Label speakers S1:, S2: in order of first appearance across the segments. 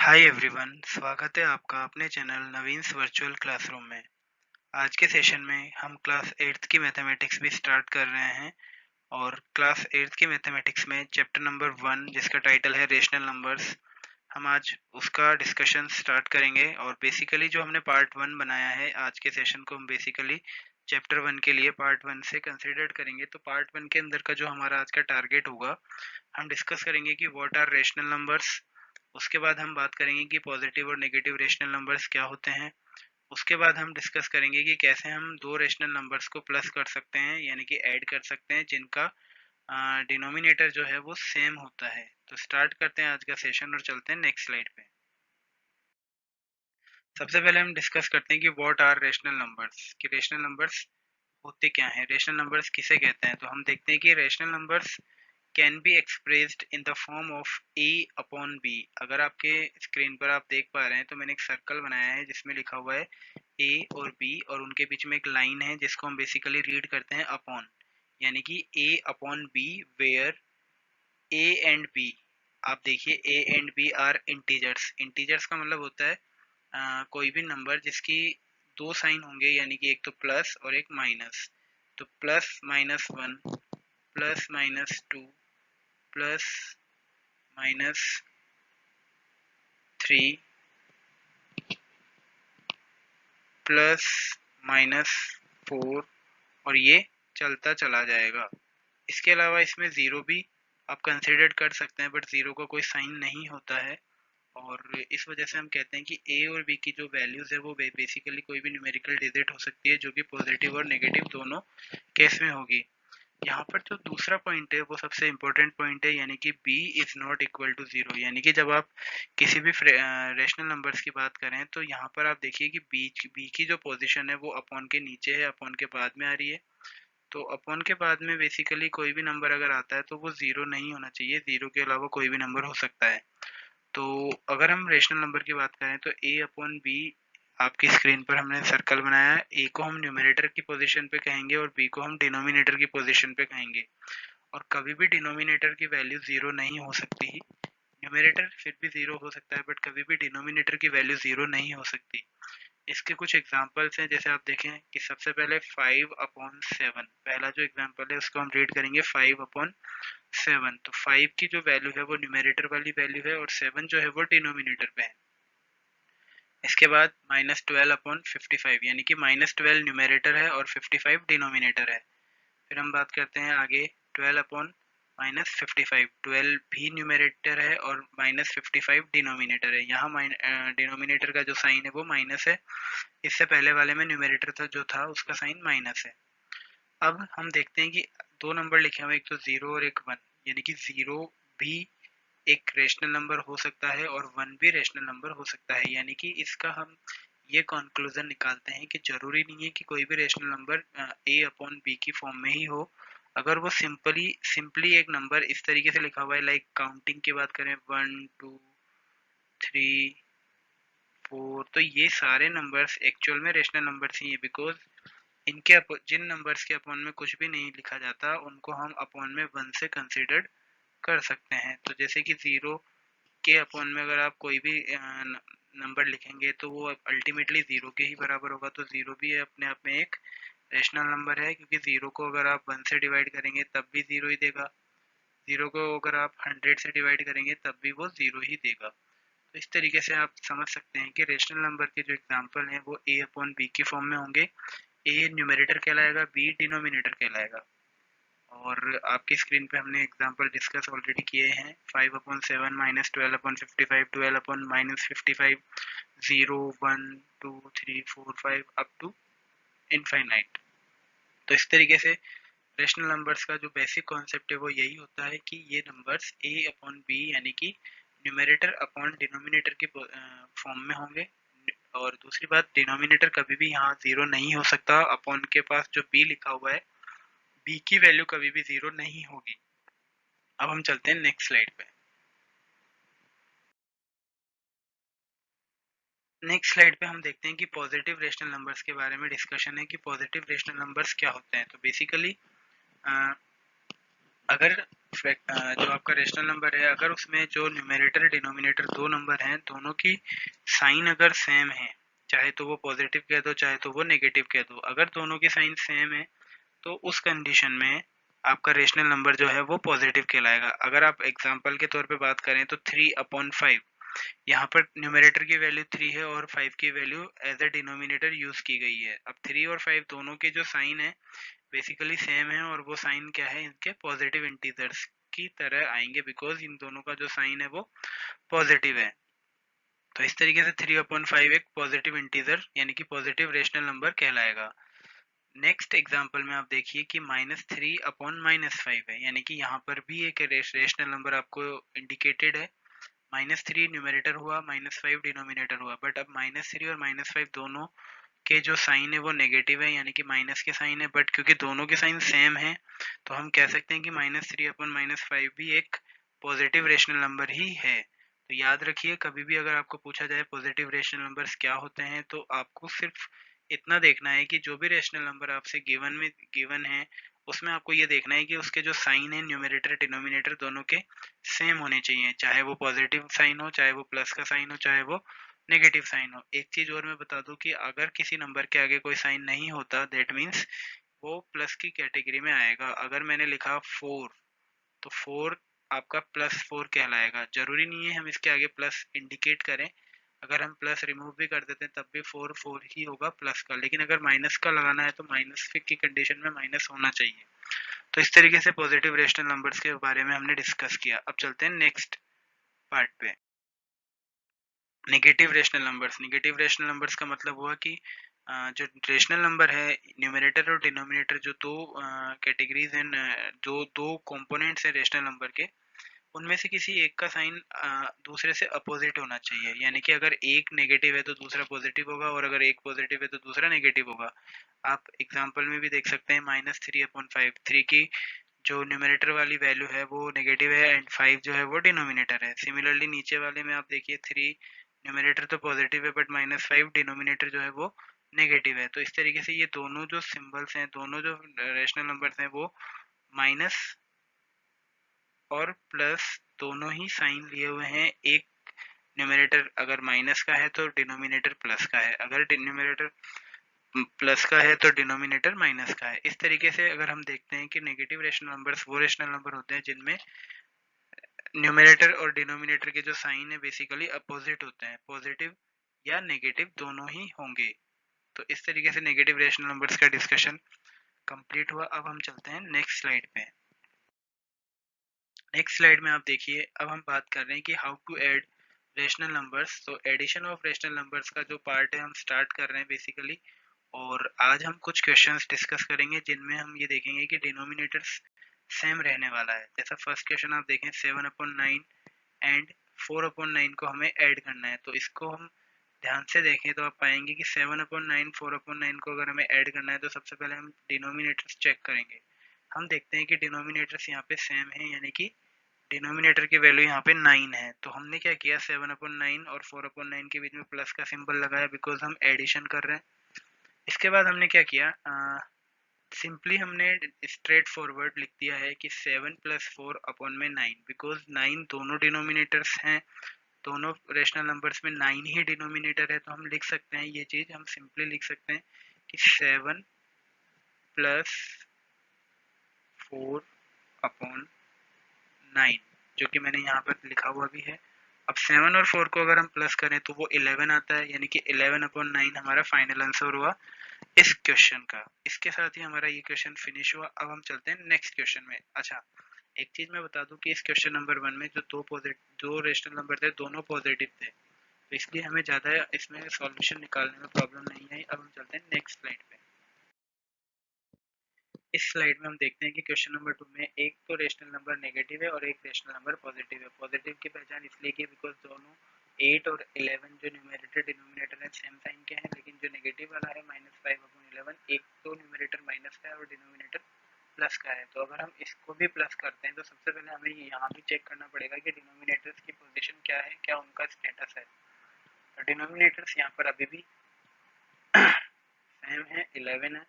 S1: Hi everyone, स्वागत है आपका अपने चैनल नवीन्स वर्चुअल क्लासरूम में। आज के सेशन में हम क्लास 8th की मैथमेटिक्स भी स्टार्ट कर रहे हैं और क्लास 8th की मैथमेटिक्स में चैप्टर नंबर 1 जिसका टाइटल है रेशनल नंबर्स, हम आज उसका डिस्कशन स्टार्ट करेंगे। और बेसिकली जो हमने पार्ट 1 बनाया है, आज के सेशन को हम बेसिकली चैप्टर 1 के लिए पार्ट 1 से कंसिडर करेंगे। तो पार्ट 1 के अंदर का जो हमारा आज का टारगेट होगा, हम डिस्कस करेंगे कि व्हाट आर रेशनल नंबर्स। उसके बाद हम बात करेंगे कि पॉजिटिव और नेगेटिव रेशनल नंबर्स क्या होते हैं। उसके बाद हम डिस्कस करेंगे कि कैसे हम दो रेशनल नंबर्स को प्लस कर सकते हैं, यानी कि ऐड कर सकते हैं, जिनका डिनोमिनेटर जो है वो सेम होता है। तो स्टार्ट करते हैं आज का सेशन और चलते हैं नेक्स्ट स्लाइड पे। सबसे पहले हम डिस्कस करते हैं कि व्हाट आर रेशनल नंबर्स, कि रेशनल नंबर्स होते क्या हैं, रेशनल नंबर्स किसे कहते हैं। तो हम देखते हैं कि rational numbers can be expressed in the form of a upon b। अगर आपके स्क्रीन पर आप देख पा रहे हैं तो मैंने एक सर्कल बनाया है जिसमें लिखा हुआ है a और b, और उनके बीच में एक लाइन है जिसको हम बेसिकली रीड करते हैं अपॉन, यानी कि a upon b, where a and b। आप देखिए a and b are integers. Integers का मतलब होता है कोई भी नंबर जिसकी दो साइन होंगे, यानी कि एक तो प्लस और एक माइनस। तो plus minus 1, plus minus 2, plus minus 3, plus minus 4, और ये चलता चला जाएगा। इसके अलावा इसमें ज़ीरो भी आप कंसिडर कर सकते हैं, बट ज़ीरो का कोई साइन नहीं होता है। और इस वजह से हम कहते हैं कि ए और बी की जो वैल्यूज़ है वो बेसिकली कोई भी न्यूमेरिकल डिजिट हो सकती है, जो कि पॉजिटिव और नेगेटिव दोनों केस में होगी। यहाँ पर जो दूसरा पॉइंट है वो सबसे इम्पोर्टेंट पॉइंट है, यानी कि b is not equal to zero. यानी कि जब आप किसी भी रेशनल नंबर्स की बात करें तो यहाँ पर आप देखिए कि b की जो पोजीशन है वो अपॉन के नीचे है, अपॉन के बाद में आ रही है। तो अपॉन के बाद में बेसिकली कोई भी नंबर अगर आता है तो वो जीरो नहीं होना चाहिए, जीरो के अलावा कोई भी नंबर हो सकता है। तो अगर हम रेशनल नंबर की बात करें तो a अपॉन बी, आपकी स्क्रीन पर हमने सर्कल बनाया है। a को हम न्यूमरेटर की पोजीशन पे कहेंगे और b को हम डिनोमिनेटर की पोजीशन पे कहेंगे। और कभी भी डिनोमिनेटर की वैल्यू जीरो नहीं हो सकती। न्यूमरेटर फिर भी जीरो हो सकता है, बट कभी भी डिनोमिनेटर की वैल्यू जीरो नहीं हो सकती। इसके कुछ एग्जांपल्स हैं, जैसे आप देखें कि सबसे पहले 5 अपॉन 7, पहला जो एग्जांपल है उसको हम रीड करेंगे 5 अपॉन 7। तो 5 की जो वैल्यू है वो न्यूमरेटर वाली वैल्यू है और 7 जो है वो डिनोमिनेटर पे है। इसके बाद -12 अपॉन 55, यानी कि -12 न्यूमरेटर है और 55 डिनोमिनेटर है। फिर हम बात करते हैं आगे 12 अपॉन -55, 12 भी न्यूमरेटर है और -55 डिनोमिनेटर है। यहाँ डिनोमिनेटर का जो साइन है वो माइनस है, इससे पहले वाले में न्यूमरेटर था जो था उसका साइन माइनस है। अब हम देखते हैं कि दो नंबर लिखे हुए, एक तो 0 और एक 1, यानी कि 0 भी एक रेशनल नंबर हो सकता है और 1 भी रेशनल नंबर हो सकता है। यानी कि इसका हम ये कंक्लूजन निकालते हैं कि जरूरी नहीं है कि कोई भी rational number a upon b की फॉर्म में ही हो। अगर वो सिंपली एक नंबर इस तरीके से लिखा हुआ है, लाइक काउंटिंग की बात करें 1 2 3 4, तो ये सारे नंबर्स एक्चुअल में रेशनल नंबर्स ही है, बिकॉज इनके जिन नंबर्स के अपॉन में कुछ भी नहीं लिखा जाता उनको हम अपॉन में 1 से कंसिडर कर सकते हैं। तो जैसे कि 0 के अपॉन में अगर आप कोई भी नंबर लिखेंगे तो वो अल्टीमेटली 0 के ही बराबर होगा। तो 0 भी अपने आप में एक रेशनल नंबर है, क्योंकि 0 को अगर आप 1 से डिवाइड करेंगे तब भी 0 ही देगा, 0 को अगर आप 100 से डिवाइड करेंगे तब भी वो 0 ही देगा। तो इस तरीके से आप समझ सकते हैं कि रेशनल नंबर के जो एग्जाम्पल हैं वो a अपॉन बी की फॉर्म में होंगे। a न्यूमरेटर कहलाएगा, b डिनोमिनेटर कहलाएगा। और आपकी स्क्रीन पे हमने एग्जांपल डिस्कस ऑलरेडी किए हैं, 5 upon 7, -12 upon 55, 12 upon -55, 0 1 2 3 4 5 up to infinite. तो इस तरीके से रेशनल नंबर्स का जो बेसिक कॉन्सेप्ट है वो यही होता है कि ये नंबर्स a अपॉन b, यानी कि न्यूमरेटर अपॉन डिनोमिनेटर की फॉर्म में होंगे। और दूसरी बात, डिनोमिनेटर कभी भी यहाँ जीरो नहीं हो सकता, अपॉन के पास जो b लिखा हुआ है b की वैल्यू कभी भी जीरो नहीं होगी। अब हम चलते हैं नेक्स्ट स्लाइड पे। नेक्स्ट स्लाइड पे हम देखते हैं कि पॉजिटिव रेशनल नंबर्स के बारे में डिस्कशन है कि पॉजिटिव रेशनल नंबर्स क्या होते हैं। तो बेसिकली अगर जो आपका रेशनल नंबर है, अगर उसमें जो न्यूमरेटर डिनोमिनेटर दो नंबर हैं, दोनों की साइन अगर सेम है, चाहे तो वो पॉजिटिव कह दो चाहे तो वो नेगेटिव कह दो, अगर दोनों की साइन सेम है तो उस कंडीशन में आपका रेशनल नंबर जो है वो पॉजिटिव कहलाएगा। अगर आप एग्जांपल के तौर पे बात करें तो 3/5, यहाँ पर न्यूमरेटर की वैल्यू 3 है और 5 की value as a denominator use की गई है। अब 3 और 5 दोनों के जो साइन है बेसिकली सेम है, और वो साइन क्या है, इनके पॉजिटिव इंटीजर्स की तरह आएंगे, बिकॉज इन दोनों का जो साइन है वो पॉजिटिव है। तो इस तरीके से 3/5 एक पॉजिटिव इंटीजर यानी कि पॉजिटिव रेशनल नंबर कहलाएगा। नेक्स्ट एग्जाम्पल में आप देखिए कि -3/-5 है, यानी कि यहाँ पर भी एक रेशनल नंबर आपको इंडिकेटेड है। -3 न्यूमरेटर हुआ, -5 डिनोमिनेटर हुआ, बट अब -3 और -5 दोनों के जो साइन है वो नेगेटिव है, यानी कि माइनस के साइन है, बट क्योंकि दोनों के साइन सेम है तो हम कह सकते हैं कि -3/-5 भी एक पॉजिटिव रेशनल नंबर ही है। तो याद रखिए, कभी भी अगर आपको पूछा जाए पॉजिटिव रेशनल नंबर्स क्या होते हैं, तो आपको सिर्फ इतना देखना है कि जो भी रेशनल नंबर आपसे गिवन है उसमें आपको ये देखना है कि उसके जो साइन है न्यूमरेटर डिनोमिनेटर दोनों के सेम होने चाहिए, चाहे वो पॉजिटिव साइन हो, चाहे वो प्लस का साइन हो, चाहे वो नेगेटिव साइन हो। एक चीज और मैं बता दूं कि अगर किसी नंबर के आगे कोई साइन नहीं होता, दैट मीन्स वो प्लस की कैटेगरी में आएगा। अगर मैंने लिखा 4, तो 4 आपका +4 कहलाएगा। जरूरी नहीं है हम इसके आगे प्लस इंडिकेट करें, अगर हम प्लस रिमूव भी कर देते हैं तब भी 4 4 ही होगा प्लस का, लेकिन अगर माइनस का लगाना है तो माइनस की कंडीशन में माइनस होना चाहिए। तो इस तरीके से पॉजिटिव रेशनल नंबर्स के बारे में हमने डिस्कस किया। अब चलते हैं नेक्स्ट पार्ट पे, negative rational numbers. Negative rational numbers का मतलब हुआ कि जो रेशनल नंबर है, न्यूमरेटर और डिनोमिनेटर जो दो कैटेगरीज हैं, जो दो कंपोनेंट्स हैं रेशनल नंबर के, उनमें से किसी एक का साइन दूसरे से अपोजिट होना चाहिए, यानी कि अगर एक नेगेटिव है तो दूसरा पॉजिटिव होगा, और अगर एक पॉजिटिव है तो दूसरा नेगेटिव होगा। आप एग्जांपल में भी देख सकते हैं, -3/5, 3 की जो न्यूमरेटर वाली वैल्यू है वो नेगेटिव है एंड 5 जो है वो डिनोमिनेटर है। सिमिलरली नीचे वाले में आप देखिए 3 न्यूमरेटर तो पॉजिटिव है बट -5 डिनोमिनेटर जो है वो नेगेटिव है। तो इस तरीके से ये दोनों जो सिंबल्स हैं, दोनों जो रेशनल नंबर्स हैं, वो माइनस और प्लस दोनों ही साइन लिए हुए हैं। एक न्यूमरेटर अगर माइनस का है तो डिनोमिनेटर प्लस का है, अगर न्यूमरेटर प्लस का है तो डिनोमिनेटर माइनस का है। इस तरीके से अगर हम देखते हैं कि नेगेटिव रेशनल नंबर्स वो रेशनल नंबर होते हैं जिनमें न्यूमरेटर और डिनोमिनेटर के जो साइन है बेसिकली अपोजिट होते हैं, पॉजिटिव या नेगेटिव दोनों ही होंगे। तो इस तरीके से नेगेटिव रेशनल नंबर्स का डिस्कशन कंप्लीट हुआ। अब हम चलते हैं नेक्स्ट स्लाइड पे। नेक्स्ट स्लाइड में आप देखिए, अब हम बात कर रहे हैं कि how to add rational numbers. तो एडिशन ऑफ रेशनल नंबर्स का जो पार्ट है हम स्टार्ट कर रहे हैं बेसिकली, और आज हम कुछ क्वेश्चंस डिस्कस करेंगे जिनमें हम ये देखेंगे कि डिनोमिनेटर्स सेम रहने वाला है। जैसा फर्स्ट क्वेश्चन आप देखें, 7/9 एंड 4/9 को हमें ऐड करना है। तो इसको हम ध्यान से देखें तो आप पाएंगे कि 7/9 4/9 को अगर हमें ऐड करना है तो सबसे पहले हम डिनोमिनेटर्स चेक करेंगे। हम देखते हैं कि डिनोमिनेटर्स यहाँ पे सेम है, यानी कि डिनोमिनेटर की वैल्यू यहाँ पे 9 है। तो हमने क्या किया, 7/9 और 4/9 के बीच में प्लस का सिंबल लगाया, बिकॉज हम एडिशन कर रहे हैं। इसके बाद हमने क्या किया, सिंपली हमने स्ट्रेट फॉरवर्ड लिख दिया है कि 7 + 4/9, बिकॉज 9 दोनों डिनोमिनेटर्स हैं, दोनों रेशनल नंबर्स में 9 ही डिनोमिनेटर है। तो हम लिख सकते हैं ये चीज, हम सिंपली लिख सकते हैं कि 7 + 4/9, जो कि मैंने यहाँ पर लिखा हुआ भी है। अब 7 और 4 को अगर हम प्लस करें तो वो 11 आता है, यानी कि 11/9 हमारा फाइनल आंसर हुआ इस क्वेश्चन का। इसके साथ ही हमारा ये क्वेश्चन फिनिश हुआ। अब हम चलते हैं नेक्स्ट क्वेश्चन में। अच्छा, एक चीज मैं बता दूं कि इस क्वेश्चन नंबर 1 में जो दो रेशनल नंबर थे दोनों पॉजिटिव थे, तो इसलिए हमें ज़्यादा इसमें सॉल्यूशन निकालने में प्रॉब्लम नहीं आई। अब हम चलते हैं नेक्स्ट स्लाइड पे। इस स्लाइड में हम देखते हैं कि क्वेश्चन नंबर 2 में एक तो रेशनल नंबर नेगेटिव है और एक रेशनल नंबर पॉजिटिव है। पॉजिटिव की पहचान इसलिए की बिकॉज दोनों 8 और 11 जो न्यूमरेटर डिनोमिनेटर है सेम साइन के हैं, लेकिन जो नेगेटिव वाला है -5/11, एक तो न्यूमरेटर माइनस का है और डिनोमिनेटर प्लस का है। तो अगर हम इसको भी प्लस करते हैं तो सबसे पहले हमें यहाँ भी चेक करना पड़ेगा कि डिनोमिनेटर्स की पोजीशन क्या है, क्या उनका स्टेटस है। तो डिनोमिनेटर्स यहाँ पर अभी भी सेम है, 11 है।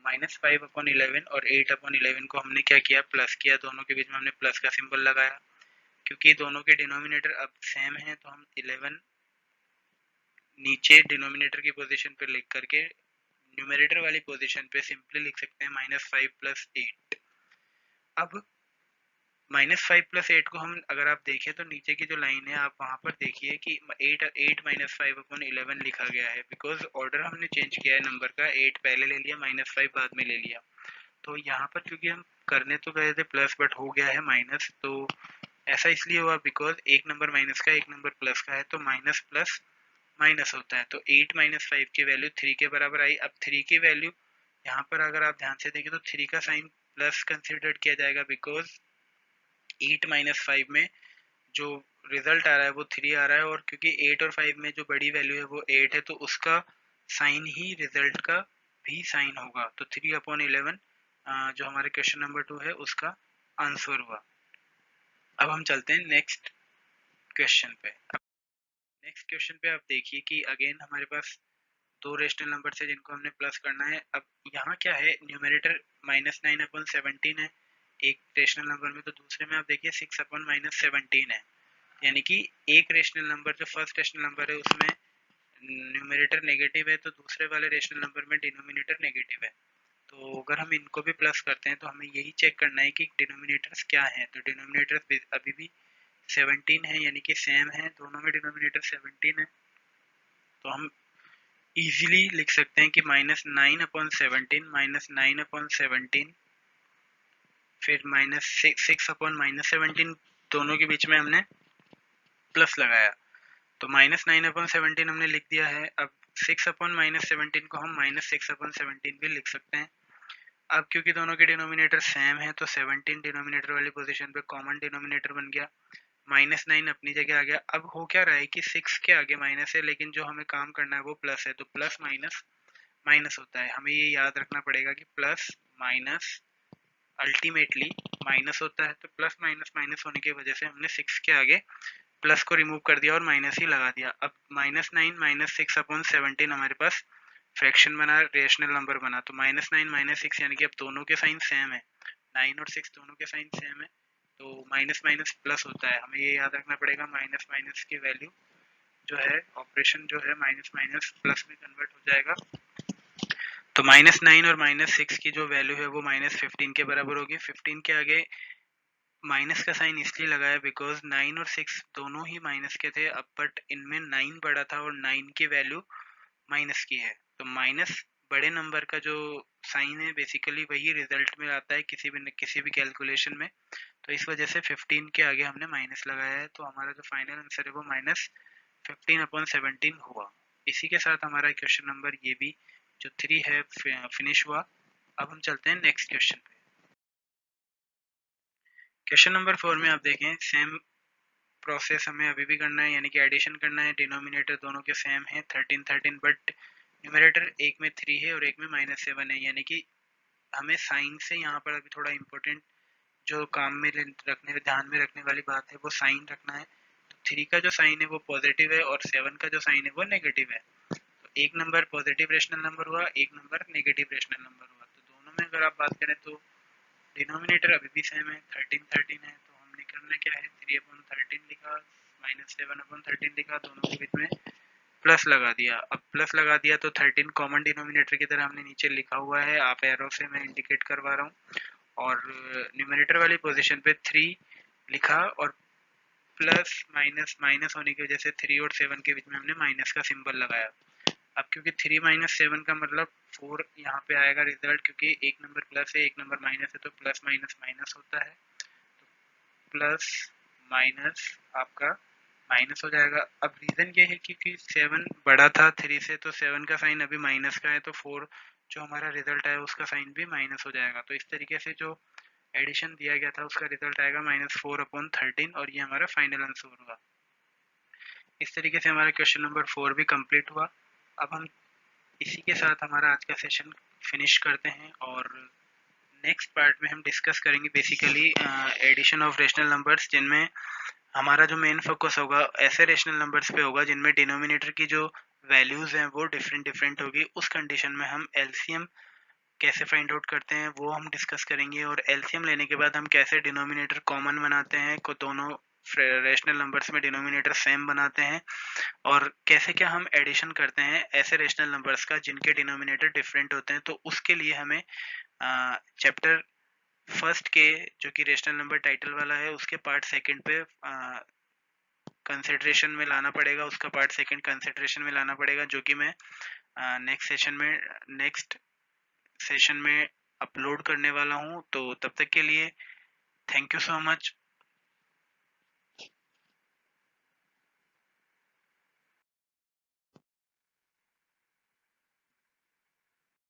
S1: -5/11 और 8/11 को हमने क्या किया, प्लस किया, दोनों के बीच में हमने प्लस का सिंबल लगाया। क्योंकि दोनों के डिनोमिनेटर अब सेम है तो हम 11 नीचे डिनोमिनेटर की पोजीशन पे लिख करके न्यूमरेटर वाली पोजीशन पे सिंपली लिख सकते हैं -5 + 8। अब -5 + 8 को हम अगर आप देखें तो नीचे की जो लाइन है आप वहां पर देखिए कि 8 -5/11 लिखा गया है, बिकॉज ऑर्डर हमने चेंज किया है नंबर का, 8 पहले ले लिया, -5 बाद में ले लिया। तो यहाँ पर क्योंकि हम करने तो गए थे प्लस बट हो गया है माइनस, तो ऐसा इसलिए हुआ बिकॉज एक नंबर माइनस का एक नंबर प्लस का है, तो माइनस प्लस माइनस होता है। तो 8 - 5 की वैल्यू 3 के बराबर आई। अब 3 की वैल्यू यहाँ पर अगर आप ध्यान से देखें तो 3 का साइन प्लस कंसिडर किया जाएगा, बिकॉज 8 - 5 में जो रिजल्ट आ रहा है वो 3 आ रहा है, और क्योंकि 8 और 5 में जो बड़ी वैल्यू है वो 8 है, तो उसका साइन ही रिजल्ट का भी साइन होगा। तो 3/11 जो हमारे क्वेश्चन नंबर 2 है उसका आंसर हुआ। अब हम चलते हैं नेक्स्ट क्वेश्चन पे। नेक्स्ट क्वेश्चन पे आप देखिए कि अगेन हमारे पास दो रेशनल नंबर है जिनको हमने प्लस करना है। अब यहाँ क्या है, न्यूमरेटर -9/17 है एक रेशनल नंबर में, तो दूसरे में आप देखिए 6/-17 है। यानी कि एक रेशनल नंबर जो फर्स्ट रेशनल नंबर है उसमें न्यूमरेटर नेगेटिव है, तो दूसरे वाले रेशनल नंबर में डिनोमिनेटर नेगेटिव है। तो अगर हम इनको भी प्लस करते हैं तो हमें यही चेक करना है कि डिनोमिनेटर्स क्या है। तो डिनोमिनेटर्स अभी भी 17 है, यानी कि सेम है, दोनों में डिनोमिनेटर 17 है। तो हम इजीली लिख सकते हैं कि -9/17 -9/17 फिर -6/-17 दोनों के बीच में हमने प्लस लगाया, तो -9/17 हमने लिख दिया है। अब 6/-17 को हम -6/17 भी लिख सकते हैं। अब क्योंकि दोनों के डिनोमिनेटर सेम है तो 17 डिनोमिनेटर वाली पोजीशन पे कॉमन डिनोमिनेटर बन गया, -9 अपनी जगह आ गया। अब हो क्या रहा है कि 6 के आगे माइनस है, लेकिन जो हमें काम करना है वो प्लस है, तो प्लस माइनस माइनस होता है। हमें ये याद रखना पड़ेगा कि प्लस माइनस अल्टीमेटली माइनस होता है। तो प्लस माइनस माइनस होने की वजह से हमने 6 के आगे प्लस को रिमूव कर दिया और माइनस ही लगा दिया। अब -9 - 6/17 हमारे पास फ्रैक्शन बना, रेशनल नंबर बना। तो -9 - 6 यानी कि अब दोनों के साइन सेम है, 9 और 6 दोनों के साइन सेम है, तो माइनस माइनस प्लस होता है। हमें ये याद रखना पड़ेगा माइनस माइनस की वैल्यू जो है, ऑपरेशन जो है माइनस माइनस प्लस में कन्वर्ट हो जाएगा। तो -9 और -6 की जो वैल्यू है वो -15 के बराबर होगी। 15 के आगे माइनस का साइन इसलिए लगाया बिकॉज 9 और 6 दोनों ही माइनस के थे, अब बट इनमें 9 बड़ा था और 9 की वैल्यू माइनस की है, तो माइनस बड़े नंबर का जो साइन है बेसिकली वही रिजल्ट में आता है किसी भी कैलकुलेशन में। तो इस वजह से 15 के आगे हमने माइनस लगाया है, तो हमारा जो फाइनल आंसर है वो -15/17 हुआ। इसी के साथ हमारा क्वेश्चन नंबर ये भी जो 3 है फिनिश हुआ। अब हम चलते हैं नेक्स्ट क्वेश्चन पे। क्वेश्चन नंबर 4 में आप देखें सेम प्रोसेस हमें अभी भी करना है, यानी कि एडिशन करना है। डिनोमिनेटर दोनों के सेम है 13, बट न्यूमरेटर एक में 3 है और एक में -7 है, यानी कि हमें साइन से यहाँ पर अभी थोड़ा इम्पोर्टेंट जो काम में रखने ध्यान में रखने वाली बात है वो साइन रखना है। तो 3 का जो साइन है वो पॉजिटिव है और 7 का जो साइन है वो नेगेटिव है। तो एक नंबर पॉजिटिव रेशनल नंबर हुआ, एक नंबर नेगेटिव रेशनल नंबर हुआ। तो दोनों में अगर आप बात करें तो डिनोमिनेटर अभी भी सेम है, 13 है, तो हमने करना क्या है, 3/13 लिखा, -7/13 लिखा, दोनों के बीच में प्लस लगा दिया। अब प्लस लगा दिया तो 13 कॉमन डिनोमिनेटर की तरह हमने नीचे लिखा हुआ है, आप एरो से मैं इंडिकेट करवा रहा हूँ, और न्यूमरेटर वाली पोजीशन पे 3 लिखा, और प्लस माइनस माइनस होने की वजह से 3 और 7 के बीच में हमने माइनस का सिंबल लगाया। अब क्योंकि 3 - 7 का मतलब 4 यहाँ पे आएगा रिजल्ट, क्योंकि एक नंबर प्लस है एक नंबर माइनस है, तो प्लस माइनस माइनस होता है, प्लस माइनस आपका माइनस हो जाएगा। अब रीजन ये है क्योंकि 7 बड़ा था 3 से, तो 7 का साइन अभी माइनस का है, तो 4 जो हमारा रिजल्ट आया उसका साइन भी माइनस हो जाएगा। तो इस तरीके से जो एडिशन दिया गया था उसका रिजल्ट आएगा -4/13, और ये हमारा फाइनल आंसर होगा। इस तरीके से हमारा क्वेश्चन नंबर 4 भी कंप्लीट हुआ। अब हम इसी के साथ हमारा आज का सेशन फिनिश करते हैं, और नेक्स्ट पार्ट में हम डिस्कस करेंगे basically addition of rational numbers, जिनमें हमारा जो मेन फोकस होगा ऐसे रेशनल नंबर्स पे होगा जिनमें डिनोमिनेटर की जो वैल्यूज हैं वो डिफरेंट होगी। उस कंडीशन में हम एलसीएम कैसे फाइंड आउट करते हैं वो हम डिस्कस करेंगे, और एलसीएम लेने के बाद हम कैसे डिनोमिनेटर कॉमन बनाते हैं, को दोनों रेशनल नंबर्स में डिनोमिनेटर सेम बनाते हैं, और कैसे क्या हम एडिशन करते हैं ऐसे रेशनल नंबर्स का जिनके डिनोमिनेटर डिफरेंट होते हैं। तो उसके लिए हमें चैप्टर फर्स्ट के जो कि रेशनल नंबर टाइटल वाला है उसके पार्ट सेकंड पे कंसिडरेशन में लाना पड़ेगा, उसका पार्ट सेकंड कंसिडरेशन में लाना पड़ेगा, जो कि मैं नेक्स्ट सेशन में अपलोड करने वाला हूँ। तो तब तक के लिए थैंक यू सो मच।